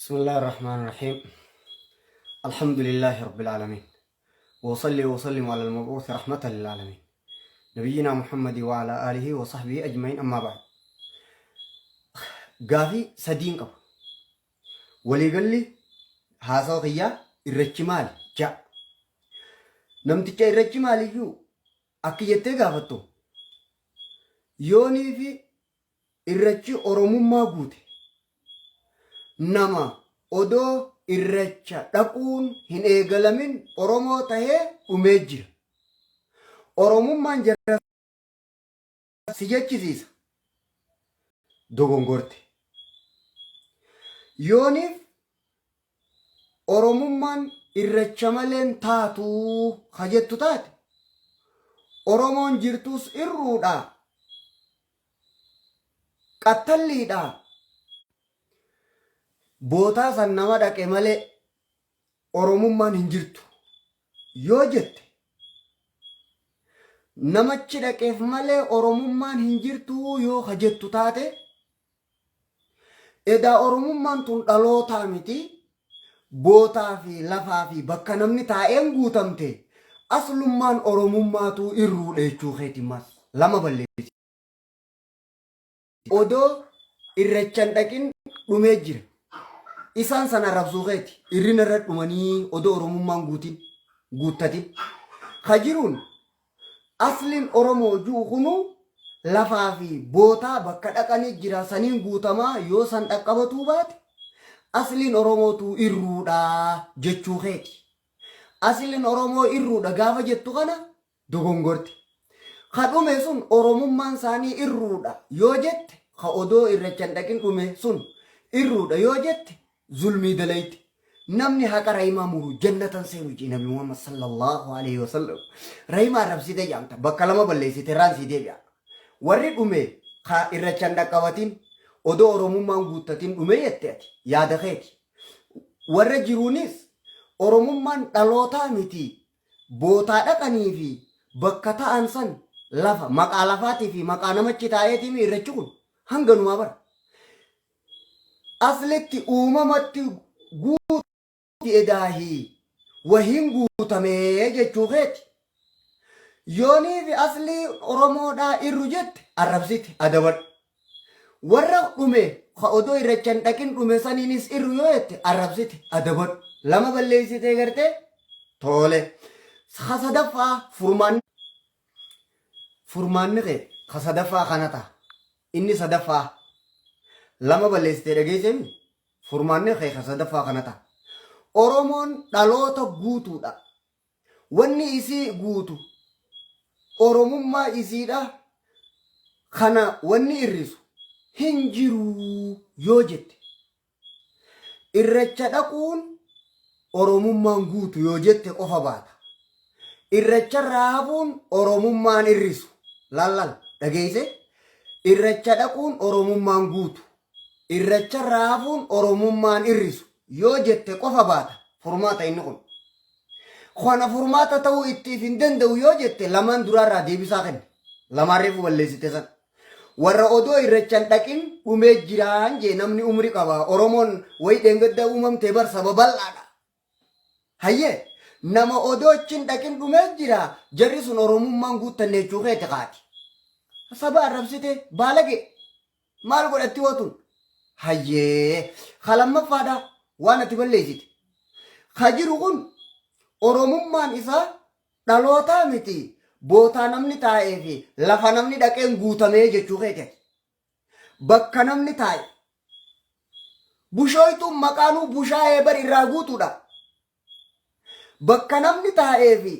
بسم الله الرحمن الرحيم. الحمد لله رب العالمين، وصلي وسلم على المبعوث رحمة للعالمين نبينا محمد وعلى آله وصحبه أجمعين. أما بعد، قافي سدين قب ولي قال لي هاسا غيا الرجمال جاء نمتك الرجمال يو أكيدت قافتو يوني في الرجي أرمم قوت نما odoo irrecha dhaquun hin eegalamin Oromoo tahee dhumee jira. Oromummaan jara si jechisiisa. Dogongorte. Yooniif Oromummaan irrecha maleen taatuu kajettu taate Oromoon jirtus irruudha, qattalliidha. Bootaa san nama dhaqe malee Oromummaan hin jirtu yoo jette, namachi dhaqeef malee Oromummaan hin jirtu yoo kajettu taate, edaa Oromummaan tun dhalootaa miti, bootaa fi lafaa fi bakka namni taa'een guutamte, aslummaan Oromummaatu irruudha jechuu keetimas lama balleessi. Odoo irrechan dhaqin dhumee jira. Isaan sana rabsuu keeti irrina irra dhumanii odoo Oromummaan guuttatin kajiruun asliin Oromoo juu kunu lafaa fi bootaa bakka dhaqanii jira saniin guutamaa yoo san dhaqqabatuu baate asliin Oromootu irruudha jechuu keeti. Asliin Oromoo irruudha gaafa jettu kana dogongorte. Kadhume sun Oromummaan isaanii irruudha yoo jette, ka odoo irrechan dhaqin dhume sun irruudha yoo jette zulmii dalayti. Namni haqa raayimaa muru jannatan seenu jee Nabi Muhammad sallallahu alaihi wasallam. Raayimaa arrabsite jaamta bakka lama balleessite raansii deebi'a. Warri dhume ka irrechan dhaqqabatin odoo Oromummaan guuttatin dhume jette ati yaada keeti. Warra jiruunis Oromummaan dhalootaa miti, bootaa dhaqanii fi bakka ta'an san lafa maqaa lafaatii fi maqaa namachi taa'eetii irrechi kun hanganumaa bara. Aslitti uumamatti guuti edaahii wahiin guutamee jechuu keeti. Yoonii fi aslii Oromoodhaa irru jette arrabsite adabadhu. Warra dhume ka odoo irrechan dhaqin dhume saniinis irru yoo jette arrabsite adabadhu. Lama balleessitee gartee tole. Kasadaffaa furmaanni kee kasadaffaa kana ta'a. Inni sadaffaa lama balleessitee dhageessemi furmaanni kee kasadaffaa kana ta'a. Oromoon dhaloota guutuudha. Wanni isii guutu Oromummaa isiidha. Kana wanni irrisu hin jiru yoo jette, irrecha dhaquun Oromummaan guutu yoo jette qofa baata. Irrecha raabuun Oromummaan irrisu lallal dhageesse. Irrecha dhaquun Oromummaan guutu, irrecha raabuun Oromummaan irrisu yoo jette qofa baata. Furmaata inni kun. Kana furmaata ta'uu ittiif hin danda'u yoo jette lamaan duraarraa deebisaa kenne. Lamaan reefu balleessite san. Warra odoo irrechan dhaqin dhumee jiraan jee namni umri qaba. Oromoon wayi dheengaddaa uumamtee bar saba bal'aadha. Hayyee nama odoo achiin dhaqin dhumee jira jarri sun Oromummaan guuttanne jechuu keeti qaati. Saba arrabsite baalage maal godhatti hootun? Hayyee kalamaffaadha waan ati balleessite. Kajiru kun Oromummaan isaa dhalootaa miti, bootaa namni taa'ee fi lafa namni dhaqeen guutamee jechuu keeti. Bakka namni taa'e bushooytuun maqaanuu bushaayee bari irraa guutuudha. Bakka namni taa'ee fi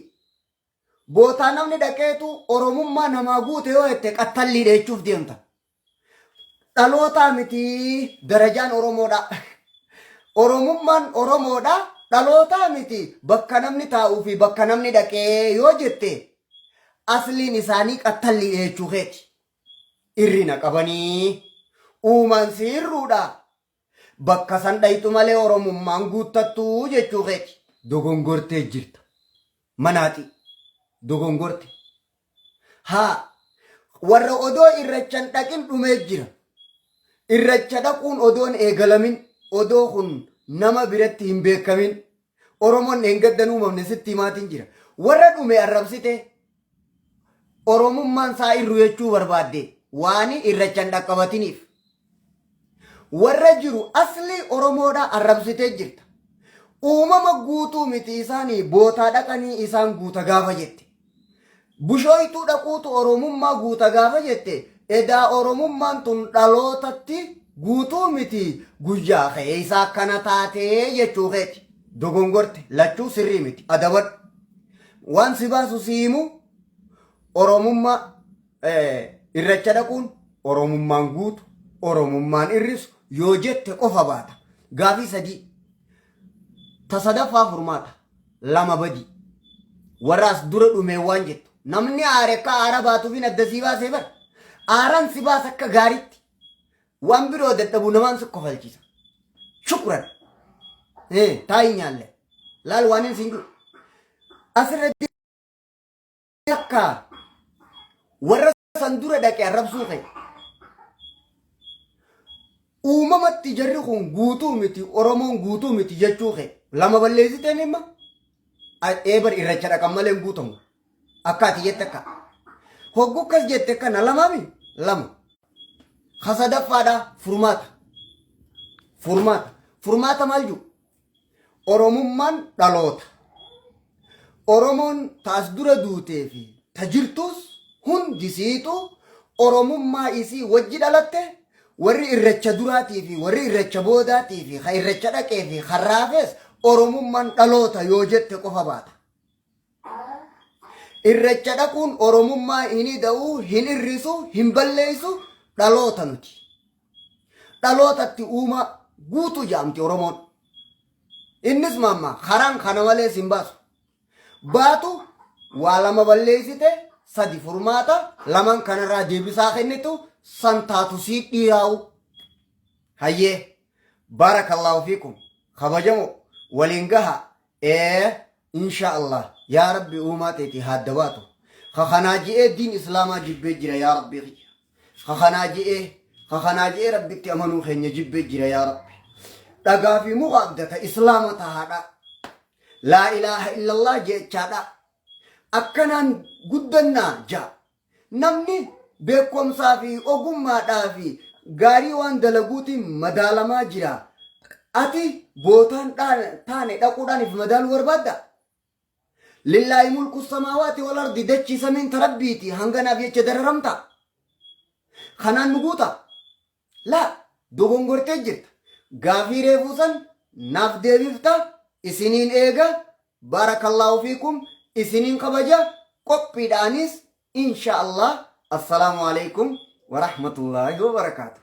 bootaa namni dhaqeetu Oromummaa namaa guute yoo jette qattalliidha jechuuf deemta. Dhalootaa miti darajaan Oromoodha. Oromummaan Oromoodha, dhalootaa miti bakka namni taa'uu fi bakka namni dhaqee yoo jette asliin isaanii qattalliidha jechuu keeti. Irrina qabanii uumaan si irruudha. Bakka san dhayitu malee Oromummaan guuttattuu jechuu keeti. Dogongortee jirta. Manaati dogongorte. Haa warra odoo irrechan dhaqin dhumee jira. Irrecha dhaquun odoon eegalamin odoo kun nama biratti hin beekamin Oromoon engaddan uumamne sitti himaatiin jira warra dhume arrabsite Oromummaan isaa irru jechuu barbaadde waan irrachan dhaqqabatiniif warra jiru asli Oromoodha arrabsite jirta uumama guutuu miti isaanii bootaa dhaqanii isaan guuta gaafa jette bushooytuu dhaquutu Oromummaa guuta gaafa jette edaa Oromummaan tun dhalootatti guutuu miti guyyaa ka'ee isaa akkana taatee jechuu keeti dogongorte lachuu sirrii miti adabadhu waan si baasu siimu Oromummaa irracha dhaquun Oromummaan guutu Oromummaan irrisu yoo jette qofa baata gaafii sadii tasadaffaa furmaata lama badii warraas dura dhumee waan jettu namni aare akka aara baatuufin adda sii baasee bara aaraan si baasa akka gaariitti waan biroo dadhabu namaan si kofalchiisa shukran taayi nyaalle laal waan hin siin jiru asirratti akka warra san dura dhaqee arrabsuu ka'e uumamatti jarri kun guutuu miti Oromoon guutuu miti jechuu ka'e lama balleessiteen himma eebar irracha dhaqan malee hin guutamu akka ati jette akka hoggu akkas jette kana lamaami lama kasadaffaadha furmaata maal jiru Oromummaan dhaloota Oromoon taas dura duutee fi tajirtus hundisiitu Oromummaa isii wajji dhalatte warri irracha duraatii fi warri irracha boodaatii fi ka irracha dhaqee fi harraafes Oromummaan dhaloota yoo jette qofa baata irracha dhaquun Oromummaa inni da'uu hin irrisu hin balleessu dhaloota nuti dhalootatti uuma guutuu jaamti Oromoon innis mamma karaan kana malee sin baasu baatu waa lama balleessite sadi furmaata laman kanarraa deebisaa kennitu santaatu sii dhiyaa'u hayyee barakallahu fiikum kabajamo waliin gaha insha Allah yaa rabbi uumaa teeti hadda baatu kakanaa ji'ee diin islaamaa jibbee jira yaa rabbi kakanaa ji'ee rabbitti amanuu keenya jibbee jira yaa rabbi dhagaa fi muka abdata islaama tahaadha laa ilaaha illallah jechaadha akkanaan guddannaa jaa namni beekumsaa fi ogummaadhaa fi gaarii waan dalaguutiin madaalamaa jira ati bootaan taane dhaquudhaaniif madaaluu barbaadda lillaahi mulku samaawaati wal ardi dachii samiin tarabbiiti hanganaaf jecha dararamta kanaan nu guuta laa dogongortee jirta gaafii reefuusan naaf deebifta isiniin eega barakallahu fiikum isiniin kabaja qophiidhaanis insha Allah السلام عليكم ورحمة الله وبركاته